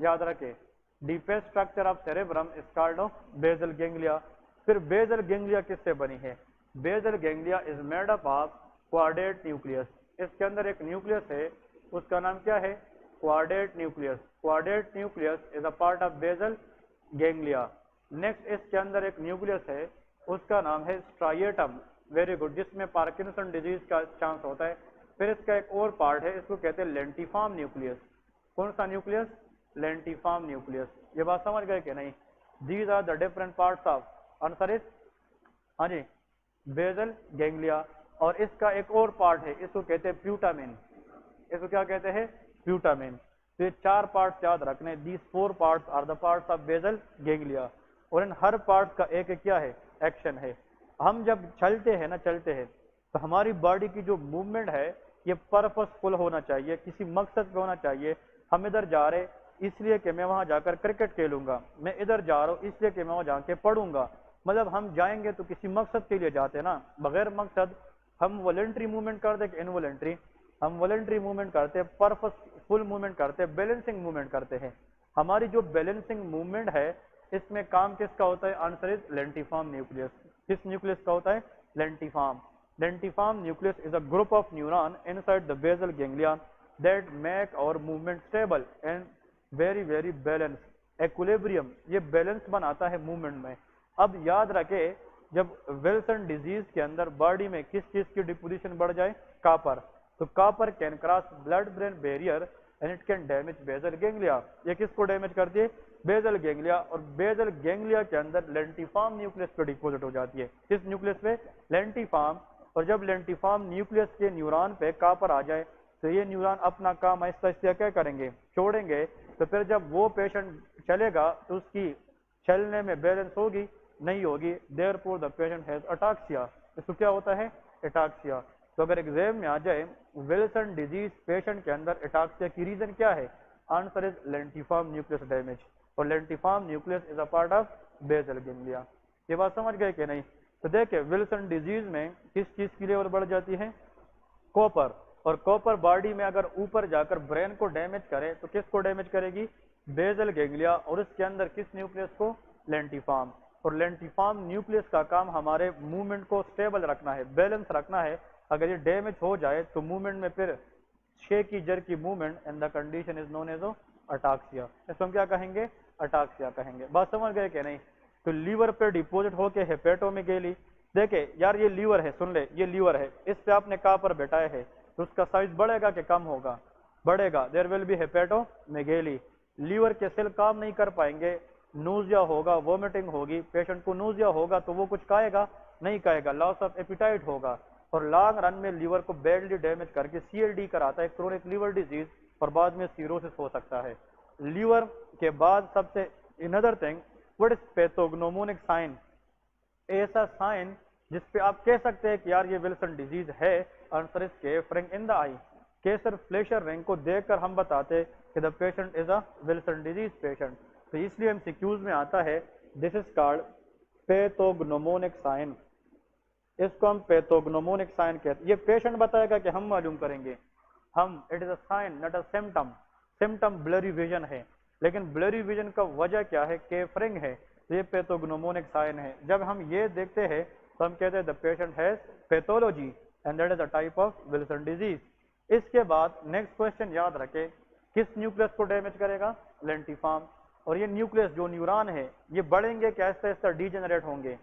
याद रखे deepest structure of cerebrum is called of basal ganglia. फिर बेसल गैंग्लिया किससे बनी है? Basal ganglia is made up of quadrate nucleus. इसके अंदर एक न्यूक्लियस है, उसका नाम क्या है? Quadrate nucleus. Quadrate nucleus is a part of basal ganglia. Next इसके अंदर एक न्यूक्लियस है, उसका नाम है स्ट्राइएटम। वेरी गुड, जिसमें पार्किंसन डिजीज का चांस होता है। फिर इसका एक और पार्ट है, इसको कहते हैं लेंटिफॉर्म न्यूक्लियस। कौन सा न्यूक्लियस? Lentiform nucleus. ये बात समझ गए कि नहीं? These are the different parts of answer is हाँ जी बेसल गैंग्लिया। और इसका एक और पार्ट है, इसको कहते हैं प्यूटामिन। इसको क्या कहते हैं? प्यूटामिन। तो ये 4 पार्ट्स याद रखने। These 4 parts are the parts of basal ganglia. और इन हर पार्ट का एक क्या है? एक्शन है। हम जब चलते हैं ना, चलते हैं तो हमारी बॉडी की जो मूवमेंट है ये पर्पसफुल होना चाहिए, किसी मकसद पे होना चाहिए। हम इधर जा रहे इसलिए कि मैं वहां जाकर क्रिकेट खेलूंगा, मैं इधर जा रहा हूँ इसलिए कि मैं वहां जाके पढ़ूंगा। मतलब हम जाएंगे तो किसी मकसद के लिए जाते ना, बगैर मकसद हम वॉलेंट्री मूवमेंट करते कि इनवॉलेंट्री? हम वॉलेंट्री मूवमेंट करते हैं, पर्पसफुल मूवमेंट करते हैं, बैलेंसिंग मूवमेंट करते हैं। हमारी जो बैलेंसिंग मूवमेंट है इसमें काम किसका होता है? Answer is lentiform nucleus. किस न्यूक्लियस का होता है? Lentiform. Lentiform nucleus is a group of neuron inside the basal ganglia that make our movement stable and very very balance. Equilibrium, ये बैलेंस बनाता है मूवमेंट में। अब याद रखे जब विल्सन डिजीज के अंदर बॉडी में किस चीज की डिपोजिशन बढ़ जाए? कॉपर। तो copper can cross blood brain barrier and it can damage basal ganglia. ये किसको डैमेज करती है? Basal ganglia. और बेसल गैंग्लिया के अंदर लेंटिफॉर्म न्यूक्लियस पे डिपोजिट हो जाती है। किस न्यूक्लियस पे? लेंटिफॉर्म। और जब लेंटिफॉर्म न्यूक्लियस के न्यूरॉन पे कॉपर आ जाए तो ये न्यूरॉन अपना काम आहिस्ता आहिस्ता क्या करेंगे? छोड़ेंगे। तो फिर जब वो पेशेंट चलेगा तो उसकी चलने में बैलेंस होगी? नहीं होगी। Therefore the patient has ataxia. इसको क्या होता है? अटाक्सिया। तो अगर एग्जाम में आ जाए विल्सन डिजीज पेशेंट के अंदर अटाक्सिया की रीजन क्या है? Answer is lentiform nucleus damage. और lentiform nucleus is a part of basal ganglia. ये बात समझ गए कि नहीं? तो देखिए विल्सन डिजीज में किस चीज की लेवल बढ़ जाती है? कॉपर। और कॉपर बॉडी में अगर ऊपर जाकर ब्रेन को डैमेज करे तो किसको डैमेज करेगी? Basal ganglia. और इसके अंदर किस न्यूक्लियस को? लेंटिफॉर्म। और लेंटिफॉर्म न्यूक्लियस का काम हमारे मूवमेंट को स्टेबल रखना है, बैलेंस रखना है। अगर ये डैमेज हो जाए तो मूवमेंट में फिर shaky jerky movement and the condition is known as ataxia. इसको हम क्या कहेंगे? अटाक्सिया कहेंगे। बात समझ गए कि नहीं? तो लीवर पे डिपोजिट होके हेपेटो में गेली। देखे यार ये लीवर है, सुन ले ये लीवर है, इस पे आपने कॉपर बैठाए है तो उसका साइज बढ़ेगा कि कम होगा? बढ़ेगा। There will be hepatomegaly. Liver के सेल काम नहीं कर पाएंगे, नूजिया होगा, वोमिटिंग होगी। पेशेंट को नूजिया होगा तो वो कुछ खाएगा नहीं? खाएगा। लॉस ऑफ एपिटाइट होगा। और लॉन्ग रन में लीवर को बैडली डैमेज करके सीएलडी कराता है, क्रोनिक लीवर डिजीज। और बाद में सीरोसिस हो सकता है। लीवर के बाद सबसे another thing what is pathognomonic sign? ऐसा साइन जिसपे आप कह सकते हैं कि यार ये विल्सन डिजीज है। Answer is KF ring in the eye. Kayser Fleischer ring को देखकर हम बताते कि the patient is a Wilson disease patient. तो इसलिए एमसीक्यूज में आता है this is called pathognomonic sign. इसको हम पैथोग्नोमोनिक साइन कहते हैं। ये पेशेंट बताएगा कि हम मालूम करेंगे। हम it is a sign not a symptom. Symptom blurry vision है, लेकिन ब्लरी विजन का वजह क्या है? केफरिंग है। तो ये पैथोग्नोमोनिक साइन है। जब हम ये देखते हैं तो हम कहते हैं the patient has pathology and that is a type of Wilson disease. इसके बाद नेक्स्ट क्वेश्चन याद रखें, किस न्यूक्लियस को डैमेज करेगा? लेंटिफॉर्म। और ये न्यूक्लियस जो न्यूरॉन है ये बढ़ेंगे कि आहिस्ता आहिस्ता डीजेनरेट होंगे?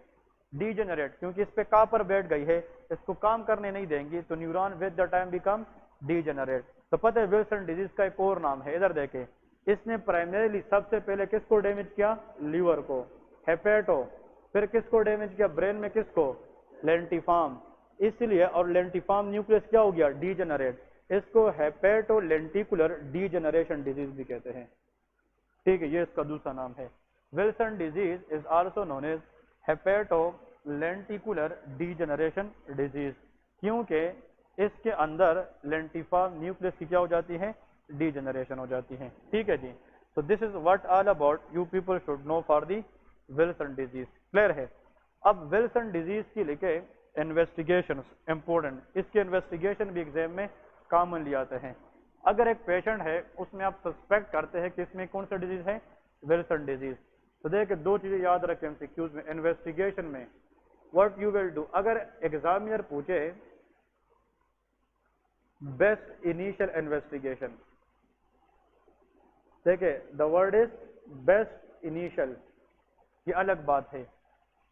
डीजेनरेट, क्योंकि इस पे कॉपर बैठ गई है, इसको काम करने नहीं देंगी तो neuron with the time become degenerate. तो पता है विल्सन डिजीज का एक और नाम है, इधर देखें। इसने प्राइमरीली सबसे पहले किसको डैमेज किया? लीवर को, हेपेटो। फिर किसको डैमेज किया? ब्रेन में किसको? लेंटिफॉर्म। इसलिए और लेंटिफॉर्म न्यूक्लियस क्या हो गया? डीजेनरेट। इसको हेपेटो लेंटिकुलर डीजेनरेशन डिजीज भी कहते हैं। ठीक है, ये इसका दूसरा नाम है। Wilson disease is also known as hepato lenticular degeneration disease, क्योंकि इसके अंदर लेंटिफॉर्म न्यूक्लियस की क्या हो जाती है? डीजेनरेशन हो जाती है। ठीक है जी। तो this is what all about you people should know for the Wilson disease. Clear है? अब विल्सन डिजीज की लिखे इन्वेस्टिगेशन इंपॉर्टेंट, इसके इन्वेस्टिगेशन भी एग्जाम में कॉमनली आते हैं। اگر ایک پیشنٹ ہے اس میں آپ سسپیکٹ کرتے ہیں کہ اس میں کون سا ڈیزیز ہے, ولسن ڈیزیز, تو دیکھیں دو چیزیں یاد رکھیں MCQs میں, انویسٹیگیشن میں what you will do. اگر ایگزامینر پوچھے بیسٹ انیشل انویسٹیگیشن, دیکھیں the word is best initial, یہ الگ بات ہے.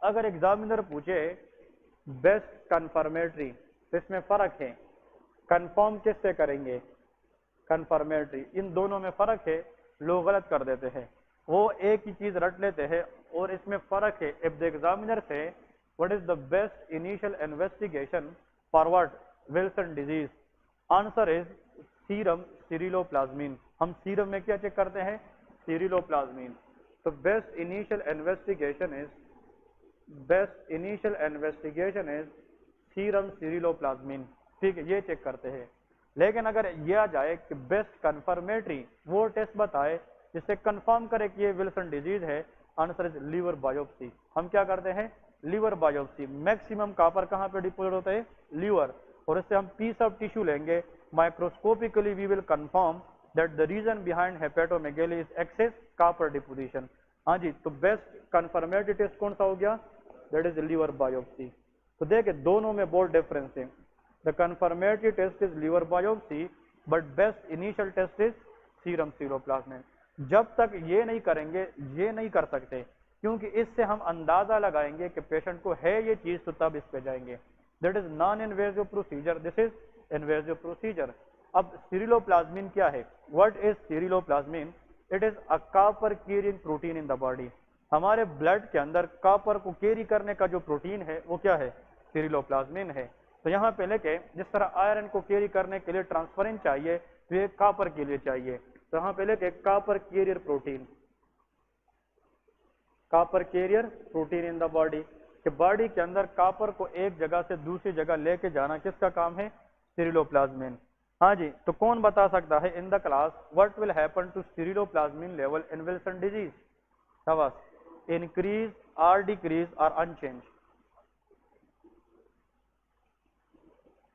اگر ایگزامینر پوچھے بیسٹ کنفرمیٹری, تو اس میں فرق ہے. کنفرم کس سے کریں گے, کنفرمیٹری, ان دونوں میں فرق ہے. لوگ غلط کر دیتے ہیں, وہ ایک ہی چیز رٹ لیتے ہیں اور اس میں فرق ہے. if the examiner say what is the best initial investigation for what Wilson disease, answer is serum ceruloplasmin. ہم سیرم میں کیا چیک کرتے ہیں, ceruloplasmin. تو best initial investigation is serum ceruloplasmin. ٹھیک ہے, یہ چیک کرتے ہیں. لیکن اگر یہ آ جائے کہ بیسٹ کنفرمیٹری, وہ ٹیسٹ بتائے جس سے کنفرم کرے کہ یہ ولسن ڈیزیز ہے, آنسر از لیور بایوپسی. ہم کیا کرتے ہیں, لیور بایوپسی. میکسیمم کاپر کہاں پہ ڈپوزٹ ہوتا ہے, لیور, اور اس سے ہم پیس آف ٹیشو لیں گے. Microscopically we will confirm that the reason behind hepatomegaly is excess copper deposition. ہاں جی, تو بیسٹ کنفرمیٹری ٹیسٹ کون سا ہو گیا, دیٹ از لیور بایوپسی. تو دیکھیں دونوں میں بہت ڈفرینس ہے. The confirmatory test is liver biopsy, but best initial test is serum ceruloplasmin. جب تک یہ نہیں کریں گے, یہ نہیں کر سکتے, کیونکہ اس سے ہم اندازہ لگائیں گے کہ پیشنٹ کو ہے یہ چیز, تو تب اس پہ جائیں گے. That is non-invasive procedure, this is invasive procedure. اب ceruloplasmin کیا ہے, what is ceruloplasmin? It is a copper carrying protein in the body. ہمارے بلڈ کے اندر کاپر کو کیری کرنے کا جو پروٹین ہے وہ کیا ہے, ceruloplasmin ہے. تو یہاں پہ لے کے جس طرح آئرن کو کیری کرنے کے لیے ٹرانسفرنس چاہیے, تو یہ کاپر کے لیے چاہیے. تو یہاں پہ لے کے copper carrier protein, copper carrier protein in the body, کہ باڈی کے اندر کاپر کو ایک جگہ سے دوسری جگہ لے کے جانا کس کا کام ہے, ceruloplasmin. ہاں جی, تو کون بتا سکتا ہے in the class what will happen to ceruloplasmin level in Wilson disease? شاباش, increase or decrease or unchanged.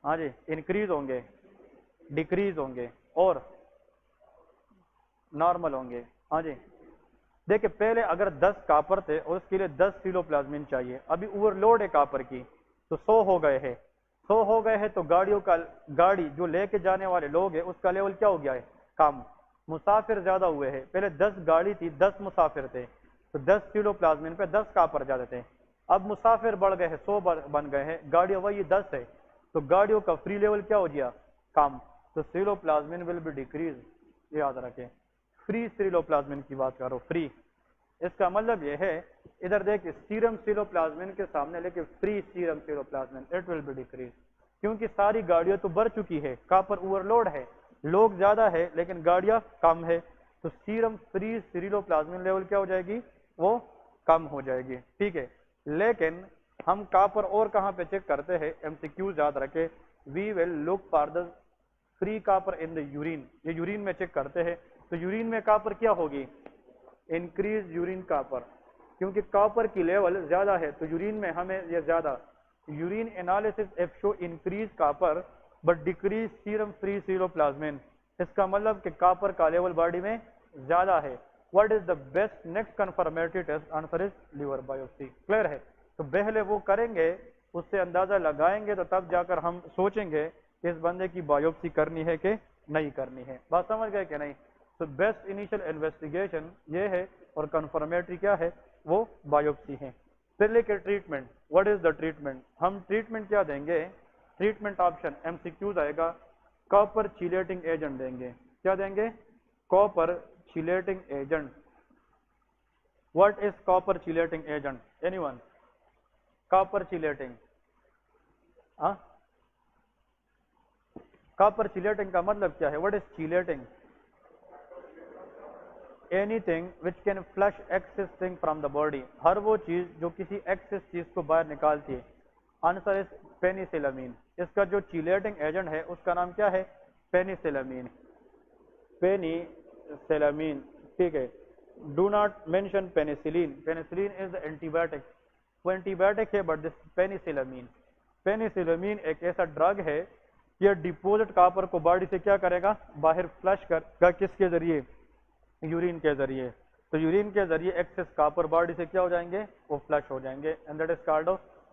ہاں جی, انکریز ہوں گے, ڈیکریز ہوں گے, اور نارمل ہوں گے. ہاں جی, دیکھیں پہلے اگر 10 کاپر تھے اور اس کے لیے 10 سیلوپلازمین چاہیے, ابھی اوور لوڈ ہے کاپر کی, تو 100 ہو گئے ہیں. 100 ہو گئے ہیں تو گاڑی جو لے کے جانے والے لوگ ہیں اس کا لیول کیا ہو گیا ہے, کم. مسافر زیادہ ہوئے ہیں, پہلے 10 گاڑی تھی, 10 مسافر تھے, تو 10 سیلوپلازمین پہ 10 کاپر جاتے تھے. اب مسافر بڑھ گئے ہیں, 100 بن گئے ہیں, گاڑیاں وہی 10 ہے, تو گاڑیوں کا فری لیول کیا ہو گیا, کم. تو سیلوپلازمین ول بی ڈیکریز. یہ یاد رکھیں, فری سیلوپلازمین کی بات کرو, فری. اس کا مطلب یہ ہے, ادھر دیکھیں سیرم سیلوپلازمین کے سامنے لیکن free serum ceruloplasmin, it will be decrease. کیونکہ ساری گاڑیاں تو بھر چکی ہے, کاپر اوور لوڈ ہے, لوگ زیادہ ہے لیکن گاڑیاں کم ہے, تو سیرم فری سیلوپلازمین لیول کیا ہو جائے گی, وہ کم ہو جائے گی. ٹھیک ہے, لیکن ہم کاپر اور کہاں پہ چیک کرتے ہیں, MCQs یاد رکھے, we will look for the free copper in the urine. یہ یورین میں چیک کرتے ہیں, تو یورین میں کاپر کیا ہوگی, انکریز یورین کاپر, کیونکہ کاپر کی لیول زیادہ ہے تو یورین میں ہمیں یہ زیادہ. Urine analysis if show increase copper but decrease serum free ceruloplasmin. اس کا مطلب کہ کاپر کا لیول باڈی میں زیادہ ہے. What is the best next confirmatory test, answer is liver biopsy. Clear ہے, تو پہلے وہ کریں گے, اس سے اندازہ لگائیں گے, تو تب جا کر ہم سوچیں گے کہ اس بندے کی بایوپسی کرنی ہے کہ نہیں کرنی ہے. بات سمجھ گئے کہ نہیں؟ تو بیسٹ انیشل انویسٹیگیشن یہ ہے, اور کنفرمیٹری کیا ہے, وہ بایوپسی ہے. پھر لے کے treatment, what is the treatment, ہم ٹریٹمنٹ کیا دیں گے, ٹریٹمنٹ آپشن MCQs آئے گا, کاپر چیلیٹنگ ایجنٹ دیں گے. کیا دیں گے, copper chelating agent. What is copper chelating agent, any one, copper chelating, copper chelating کا مطلب کیا ہے, what is chelating, anything which can flush excess thing from the body, ہر وہ چیز جو کسی ایکسس چیز کو باہر نکالتی ہے. Answer is پینیسیلامین. اس کا جو چیلیٹنگ ایجنٹ ہے اس کا نام کیا ہے, پینیسیلامین. پینیسیلامین, ٹھیک ہے. Do not mention penicillin, penicillin is اینٹی بایوٹک, وہ اینٹی بایوٹک ہے, بٹ دس پینیسیلامین. پینیسیلامین ایک ایسا ڈرگ ہے ये डिपोजिट कॉपर को बॉडी से क्या करेगा, बाहर फ्लश करेगा, किसके जरिए, यूरिन के जरिए। तो यूरिन के जरिए एक्सेस कॉपर बॉडी से क्या हो जाएंगे, वो फ्लश हो जाएंगे, एंड दैट इज कॉल्ड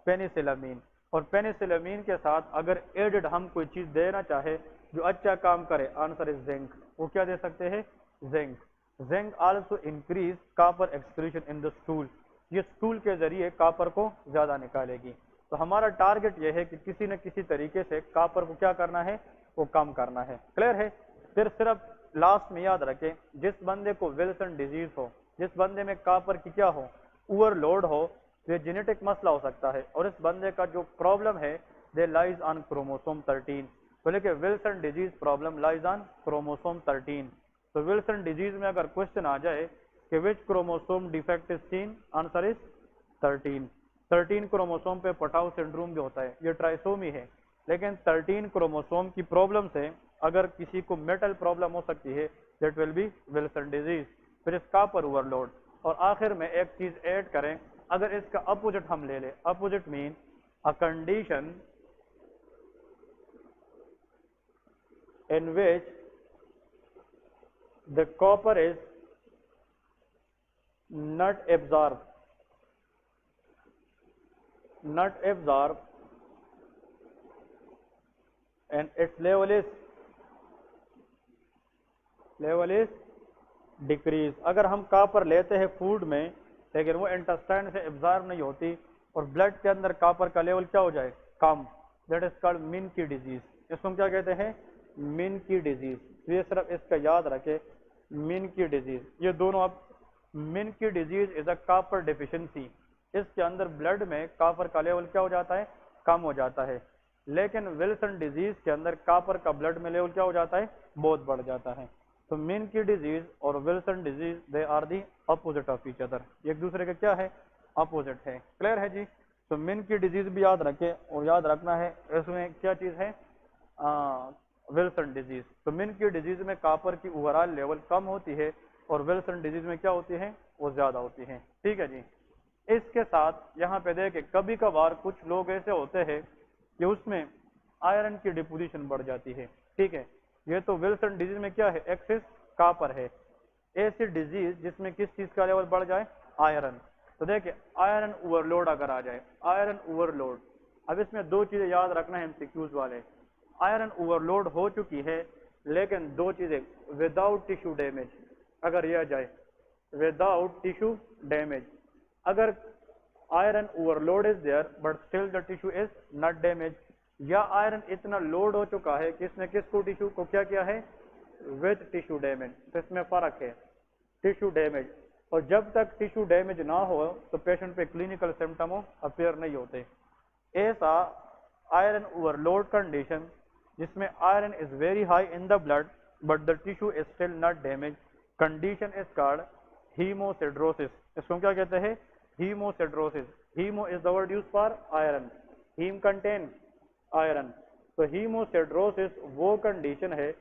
पेनिसिलामीन। और पेनिसिलामीन के साथ अगर एडेड हम कोई चीज देना चाहे जो अच्छा काम करे, आंसर इज जिंक। वो क्या दे सकते हैं, zinc. Zinc also increase copper excretion in the stool, ये स्टूल के जरिए कॉपर को ज्यादा निकालेगी। तो हमारा टारगेट ये है कि किसी न किसी तरीके से कॉपर को क्या करना है, वो कम करना है। क्लियर है। फिर सिर्फ लास्ट में याद रखें, जिस बंदे को विल्सन डिजीज हो, जिस बंदे में कॉपर की क्या हो, ओवरलोड हो, तो ये जेनेटिक मसला हो सकता है, और इस बंदे का जो प्रॉब्लम है दे लाइज ऑन क्रोमोसोम 13। तो लेके Wilson disease problem lies on chromosome 13। तो विल्सन डिजीज में अगर क्वेश्चन आ जाए कि which chromosome defect is seen, answer is 13। 13 chromosome पे पटाउ सिंड्रोम जो होता है ये ट्राइसोमी है, लेकिन 13 क्रोमोसोम की प्रॉब्लम से अगर किसी को मेटल प्रॉब्लम हो सकती है, that will be Wilson disease. फिर इसका पर ओवरलोड। और आखिर में एक चीज ऐड करें, अगर इसका अपोजिट हम ले लें, opposite mean a condition in which the copper is not absorbed and its level is decrease. अगर हम कॉपर लेते हैं फूड में, लेकिन वो इंटेस्टाइन से एब्जॉर्ब नहीं होती और ब्लड के अंदर कॉपर का लेवल क्या हो जाए, कम, दैट इज कॉल्ड मिन की डिजीज। इसको हम क्या कहते हैं, मिन की डिजीज। तो ये सिर्फ इसका याद रखे, मिन की डिजीज। ये दोनों अब, मिन की disease is a copper deficiency, इसके अंदर ब्लड में कॉपर का लेवल क्या हो जाता है, कम हो जाता है। लेकिन विल्सन डिजीज के अंदर कॉपर का ब्लड में लेवल क्या हो जाता है, बहुत बढ़ जाता है। तो मिन की डिजीज और Wilson disease they are the opposite of each other, एक दूसरे के क्या है, अपोजिट है। क्लियर है जी। तो मिन की डिजीज भी याद रखें, और याद रखना है इसमें क्या चीज है, विल्सन डिजीज। तो मिन की डिजीज में कॉपर की ओवरऑल लेवल कम होती है, और विल्सन डिजीज में क्या होती है, वो ज्यादा होती है। ठीक है जी। इसके साथ यहाँ पे देखें, कभी कभार कुछ लोग ऐसे होते हैं कि उसमें आयरन की डिपोजिशन बढ़ जाती है। ठीक है, ये तो विल्सन डिजीज में क्या है, एक्सेस कॉपर है। ऐसी डिजीज जिसमें किस चीज का लेवल बढ़ जाए, आयरन। तो देखिए आयरन ओवरलोड अगर आ जाए, आयरन ओवरलोड, अब इसमें दो चीजें याद रखना है एमसीक्यूज वाले। आयरन ओवरलोड हो चुकी है, लेकिन दो चीजें, विदाउट टिश्यू डैमेज, अगर यह जाए विदाउट टिश्यू डैमेज, अगर iron overload is there but still the tissue is not damage, या आयरन इतना लोड हो चुका है कि इसने किसको, टिश्यू को क्या किया है, विद टिश्यू डैमेज। तो इसमें फर्क है, टिश्यू डैमेज, और जब तक टिश्यू डैमेज ना हो तो पेशेंट पे क्लिनिकल सिम्टम अपीयर नहीं होते। ऐसा आयरन ओवरलोड कंडीशन जिसमें iron is very high in the blood but the tissue is still not damage, condition is called hemosiderosis. इसको हम क्या कहते हैं, hemosiderosis. Hemo is the word use for iron, heme contain iron. तो hemosiderosis वो condition है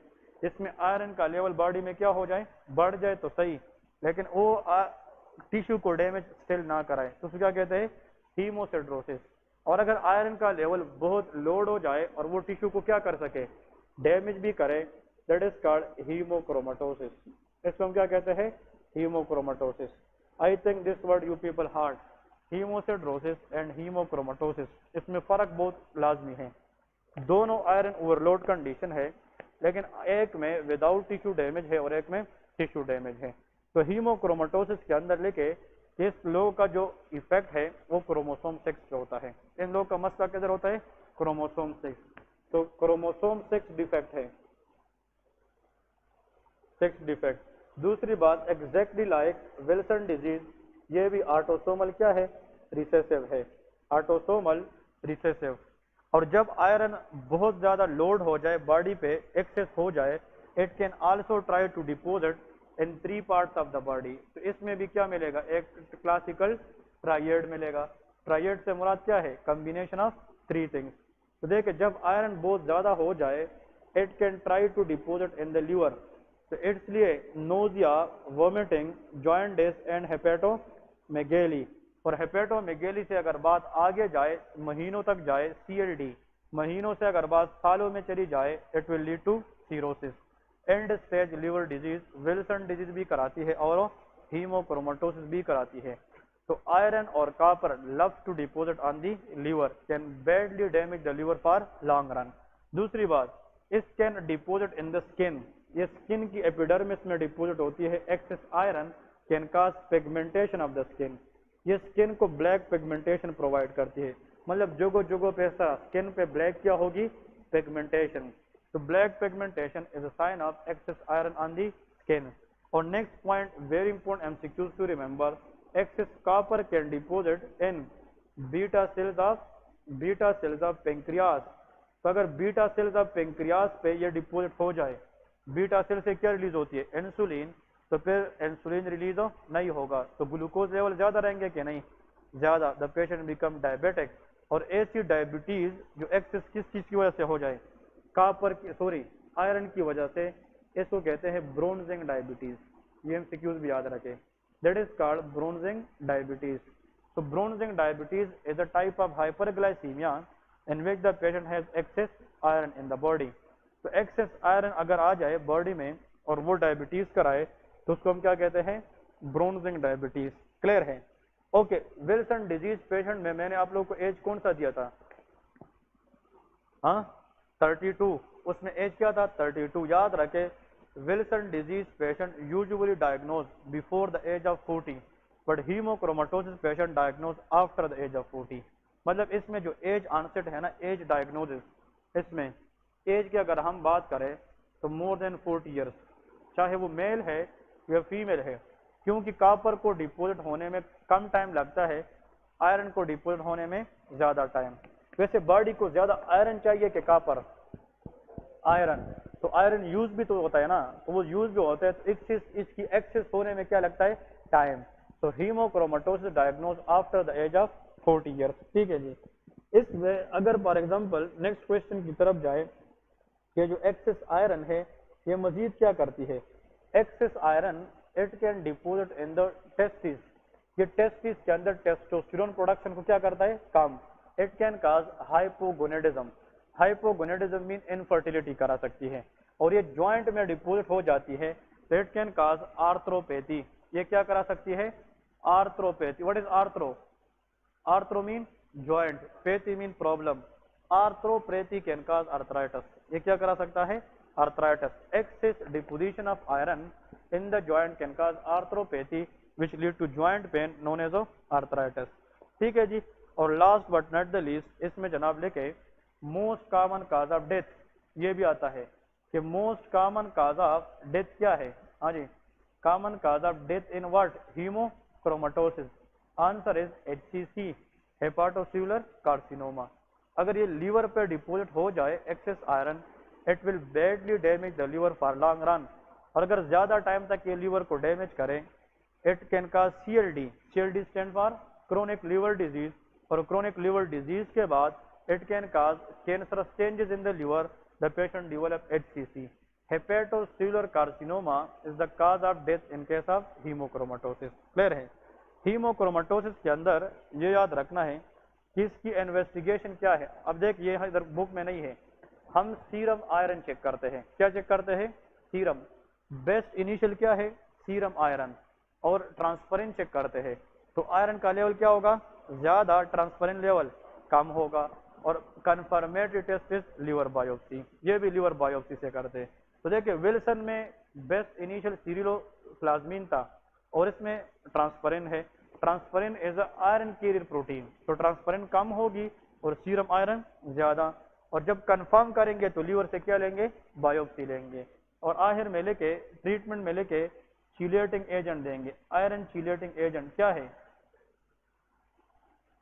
जिसमें iron का लेवल बॉडी में क्या हो जाए, बढ़ जाए तो सही, लेकिन वो टिश्यू को डैमेज स्टिल ना कराए, तो क्या कहते हैं, हीमोसिड्रोसिस। और अगर आयरन का लेवल बहुत लोड हो जाए और वो टिश्यू को क्या कर सके, डैमेज भी करे, दैट इज कॉल्ड हीमोक्रोमेटोसिस। इसको हम क्या कहते हैं, hemochromatosis. I think this word you people hard, hemosiderosis and hemochromatosis, इसमें फर्क बहुत लाजमी है। दोनों आयरन ओवरलोड कंडीशन है, लेकिन एक में विदाउट टिश्यू डैमेज है और एक में टिश्यू डैमेज है। तो हीमोक्रोमेटोसिस के अंदर लेके इस लोग का जो इफेक्ट है वो क्रोमोसोम 6 पे होता है। इन लोग का मसला किधर होता है, क्रोमोसोम 6। तो क्रोमोसोम 6 डिफेक्ट है, 6 डिफेक्ट। दूसरी बात, एग्जैक्टली लाइक विल्सन डिजीज, ये भी ऑटोसोमल क्या है, रिसेसिव है, ऑटोसोमल रिसेसिव। और जब आयरन बहुत ज्यादा लोड हो जाए बॉडी पे, एक्सेस हो जाए, it can also try to deposit in 3 parts of the body. तो इसमें भी क्या मिलेगा, एक क्लासिकल ट्राइएड मिलेगा। ट्राइएड से मुराद क्या है, कॉम्बिनेशन ऑफ 3 थिंग्स। तो देखिए जब आयरन बहुत ज्यादा हो जाए, it can try to deposit in the liver. तो इसलिए nausea, vomiting, jaundice and hepatomegaly. और हेपेटोमेगेली से अगर बात आगे जाए, महीनों तक जाए, CLD, महीनों से अगर बात सालों में चली जाए it will lead to cirrhosis. End stage liver disease Wilson disease भी कराती है और हीमोक्रोमेटोसिस भी कराती है। तो आयरन और copper love to deposit on the liver can badly damage the liver for long run. दूसरी बात, इस can deposit in the skin, ये स्किन की एपिडर्मिस में डिपोजिट होती है। Excess iron can cause pigmentation of the skin, ये skin को ब्लैक पिगमेंटेशन प्रोवाइड करती है। मतलब जगह जगह पे ऐसा स्किन पे ब्लैक क्या होगी, पिगमेंटेशन। तो black pigmentation is a sign of excess iron on the skin. और next point very important MCQs to remember, excess copper can deposit in beta cells of pancreas. तो अगर बीटा सेल्स ऑफ पेंक्रियास पे ये deposit हो जाए, beta cell से क्या release होती है, इंसुलिन, तो फिर इंसुलिन रिलीज नहीं होगा, तो ग्लूकोज लेवल ज्यादा रहेंगे कि नहीं, ज्यादा, द पेशेंट बिकम डायबिटिक। और ऐसी डायबिटीज जो एक्सेस किस चीज की वजह से हो जाए, कॉपर की सॉरी आयरन की वजह से, इसको कहते हैं ब्रोंजिंग डायबिटीज। ये एमसीक्यूज भी याद रखें, that is called bronzing diabetes. So bronzing diabetes is a type of hyperglycemia in which the patient has excess iron in the body. तो excess iron अगर आ जाए बॉडी में और वो डायबिटीज कराए तो उसको हम क्या कहते हैं, ब्रोंजिंग डायबिटीज। क्लियर है? ओके, विल्सन डिजीज पेशेंट में मैंने आप लोगों को एज कौन सा दिया था, हाँ 32, उसमें एज क्या था 32। याद रखे Wilson disease patient usually diagnose before the age of 40 but hemochromatosis patient diagnose after the age of 40। मतलब इसमें जो एज आंसर है ना, एज डायग्नोसिस, इसमें एज की अगर हम बात करें तो मोर देन 40 ईयर्स, चाहे वो मेल है या फीमेल है, क्योंकि कॉपर को डिपोजिट होने में कम टाइम लगता है, आयरन को डिपोजिट होने में ज्यादा टाइम। वैसे बॉडी को ज्यादा आयरन चाहिए कि कॉपर, आयरन, तो आयरन यूज भी तो होता है ना, तो वो यूज भी होता है, तो इसकी एक्सेस होने में क्या लगता है, टाइम। तो hemochromatosis diagnose after the age of 40 years. ठीक है जी। इसमें अगर फॉर एग्जांपल नेक्स्ट क्वेश्चन की तरफ जाए कि जो एक्सेस आयरन है ये मजीद क्या करती है, excess iron it can deposit in the testis, ये टेस्टिस के अंदर टेस्टोस्टेरोन प्रोडक्शन को क्या करता है, कम। It can cause hypogonadism, hypogonadism mean infertility करा सकती है। और ये जॉइंट में डिपोजिट हो जाती है तो इट कैन काज आर्थ्रोपैथी, ये क्या करा सकती है, arthropathy. What is arthro, arthro mean joint, pathy mean problem, arthropathy can cause arthritis, ये क्या करा सकता है, arthritis. Excess deposition of iron in the joint can cause arthropathy which lead to joint pain known as arthritis. ठीक है जी। और last but not the least, इसमें जनाब लेके most common cause of death, ये भी आता है कि most common cause of death क्या है, हाँ जी, common cause of death in what, hemochromatosis. Answer is HCC, hepatocellular carcinoma. अगर ये लीवर पे डिपोजिट हो जाए excess iron, it will badly damage the liver for long run. और अगर ज्यादा टाइम तक ये लीवर को डैमेज करे, it can cause CLD, CLD stand for chronic liver disease. और क्रोनिक लीवर डिजीज के बाद it can cause cancerous changes in the liver, the patient develop HCC। Hepatocellular carcinoma is the cause of death in case of hemochromatosis. Clear है? Hemochromatosis के अंदर ये याद रखना है कि इसकी इन्वेस्टिगेशन क्या है। अब देख ये इधर बुक में नहीं है, हम सीरम आयरन चेक करते हैं। क्या चेक करते हैं, सीरम। बेस्ट इनिशियल क्या है, सीरम आयरन। और ट्रांसफरिन चेक करते हैं, तो आयरन का लेवल क्या होगा, ज्यादा, ट्रांसफरिन लेवल कम होगा। और confirmatory test is liver biopsy, ये भी लीवर बायोप्सी से करते हैं। तो देखिए विल्सन में बेस्ट इनिशियल सीरिलोप्लाज्मिन था और इसमें ट्रांसफरिन है। Transferrin is iron carrier protein, तो ट्रांसफरिन कम होगी और सीरम आयरन ज्यादा। और जब कंफर्म करेंगे तो लीवर से क्या लेंगे, बायोप्सी लेंगे। और आखिर में लेके ट्रीटमेंट में लेके चीलेटिंग एजेंट देंगे। आयरन चीलेटिंग एजेंट क्या है,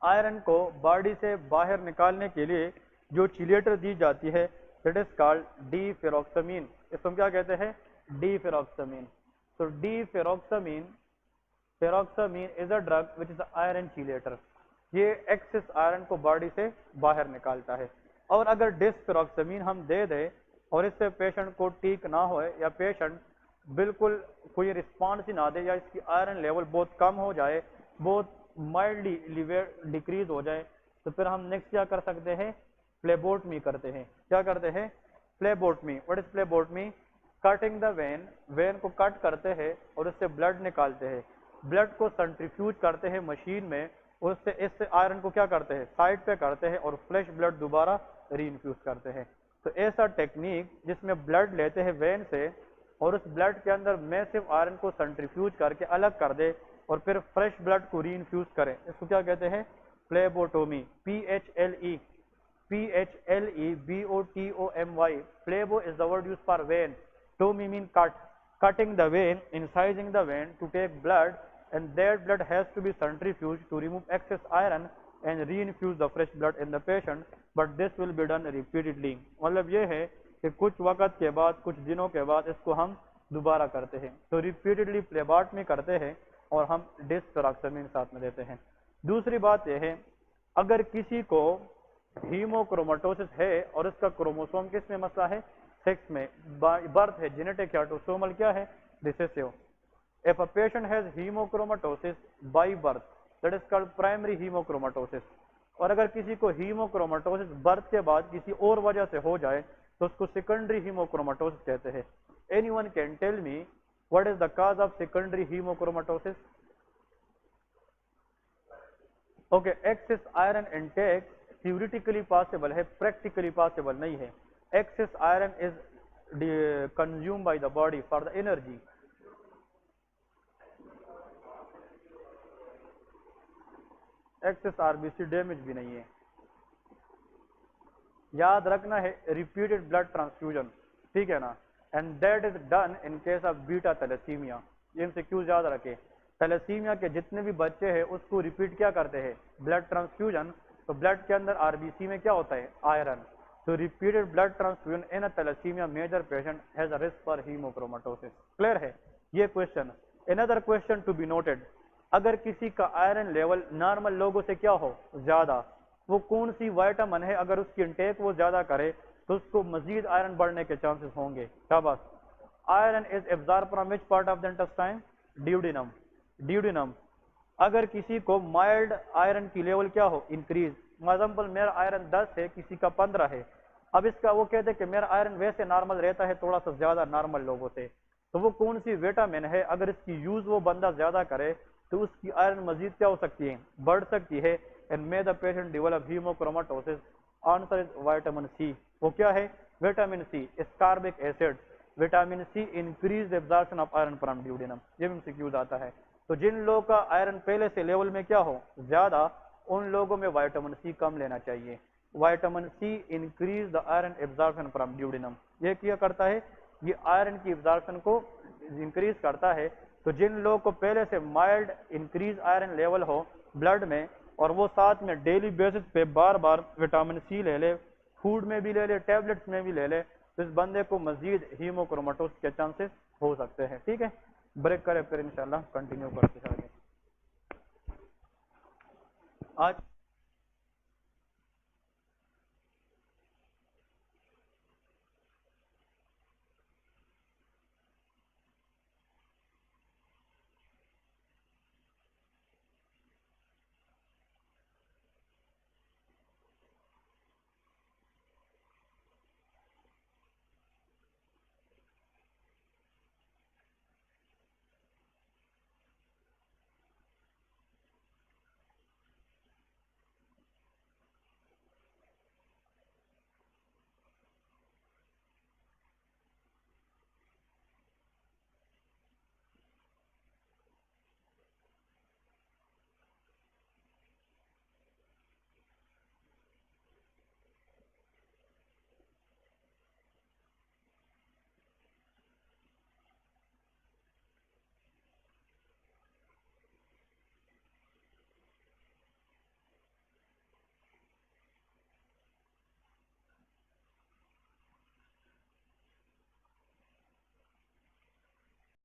आयरन को बॉडी से बाहर निकालने के लिए जो चिलेटर दी जाती है दैट इज कॉल्ड डीफेरोक्सामिन। इसको हम क्या कहते हैं, डीफेरोक्सामिन। तो deferoxamine, feroxamine is a drug which is iron chelator, ये एक्सेस आयरन को बॉडी से बाहर निकालता है। और अगर डिसफेरोक्सामिन हम दे दे और इससे पेशेंट को ठीक ना हो या पेशेंट बिल्कुल कोई रिस्पॉन्स ही ना दे या इसकी आयरन लेवल बहुत कम हो जाए, बहुत माइल्डली डिक्रीज हो जाए, तो फिर हम नेक्स्ट क्या कर सकते हैं, प्लेबोटमी करते हैं। क्या करते हैं? Phlebotomy. What is phlebotomy? Cutting the vein, vein को कट करते हैं और उससे ब्लड निकालते हैं, ब्लड को सेंट्रीफ्यूज करते हैं मशीन में, उससे इससे आयरन को क्या करते हैं? साइड पे करते हैं और फ्रेश ब्लड दोबारा रीइंफ्यूज करते हैं। तो ऐसा टेक्निक जिसमें ब्लड लेते हैं वेन से और उस ब्लड के अंदर मैसिव आयरन को सेंट्रीफ्यूज करके अलग कर दे और फिर फ्रेश ब्लड को रीइंफ्यूज करें, इसको क्या कहते हैं? प्लेबोटोमी। PHLEBOTOMY। Plebo is the word used for vein. Tomy means cut. Cutting the vein, incising the vein to take blood, and that blood has to be centrifuged to remove excess iron and reinfuse the fresh blood in the patient, but this will be done repeatedly. मतलब ये है कि कुछ वक्त के बाद, कुछ दिनों के बाद इसको हम दोबारा करते हैं। तो रिपीटेडली प्लेबॉटमी करते हैं और हम डिस्ट्रोक्सामिन साथ में देते हैं। दूसरी बात यह है, अगर किसी को हीमोक्रोमेटोसिस है और इसका क्रोमोसोम किस में मसला है? सेक्स में, बर्थ है, जेनेटिक है, ऑटोसोमल क्या है? Recessive. If a patient has hemochromatosis by birth, that is called primary hemochromatosis. और अगर किसी को हीमोक्रोमेटोसिस बर्थ के बाद किसी और वजह से हो जाए तो उसको सेकेंडरी हीमोक्रोमेटोसिस कहते हैं। Anyone can tell me what is the cause of secondary hemochromatosis? Okay, excess iron intake theoretically possible है, practically possible नहीं है। Excess iron is consumed by the body for the energy. Excess RBC damage भी नहीं है। याद रखना है repeated blood transfusion, ठीक है ना, and that is done in case of beta thalassemia. ये एमसीक्यू याद रखे, थैलेसीमिया के जितने भी बच्चे हैं उसको रिपीट क्या करते हैं? Blood transfusion. तो ब्लड के अंदर आरबीसी में क्या होता है? आयरन। तो repeated blood transfusion in a thalassemia major patient has a risk for hemochromatosis. Clear है ये question? Another question to be noted, अगर किसी का आयरन लेवल नॉर्मल लोगों से क्या हो? ज्यादा, वो कौन सी विटामिन है अगर उसकी इंटेक वो ज्यादा करे तो उसको मजीद आयरन बढ़ने के चांसेस होंगे? शाबाश। Iron is absorb from which part of the intestine? Duodenum. Duodenum. अगर किसी को माइल्ड आयरन की लेवल क्या हो? इंक्रीज। एग्जाम्पल, मेरा आयरन 10 है, किसी का 15 है। अब इसका वो कहते हैं कि मेरा आयरन वैसे नॉर्मल रहता है, थोड़ा सा ज्यादा नॉर्मल लोगों से, तो वो कौन सी विटामिन है अगर इसकी यूज वो बंदा ज्यादा करे तो उसकी आयरन मजीद क्या हो सकती है? बढ़ सकती है। And may the patient develop hemochromatosis. Answer is vitamin C. वो क्या है? Vitamin C. Ascorbic acid. Vitamin C increase absorption of iron from duodenum. ये एमसीक्यू आता है। तो जिन लोगों का आयरन पहले से लेवल में क्या हो? ज्यादा, उन लोगों में विटामिन सी कम लेना चाहिए। Vitamin C increase the iron absorption from duodenum. ये क्या करता है? ये आयरन की एब्जॉर्प्शन को इंक्रीज करता है। तो जिन लोगों को पहले से माइल्ड इंक्रीज आयरन लेवल हो ब्लड में और वो साथ में डेली बेसिस पे बार बार विटामिन सी ले ले, फूड में भी ले ले, टैबलेट्स में भी ले ले, तो इस बंदे को मजीद हीमोक्रोमेटोसिस के चांसेस हो सकते हैं। ठीक है, ब्रेक करें फिर इंशाल्लाह कंटिन्यू करते हैं। आज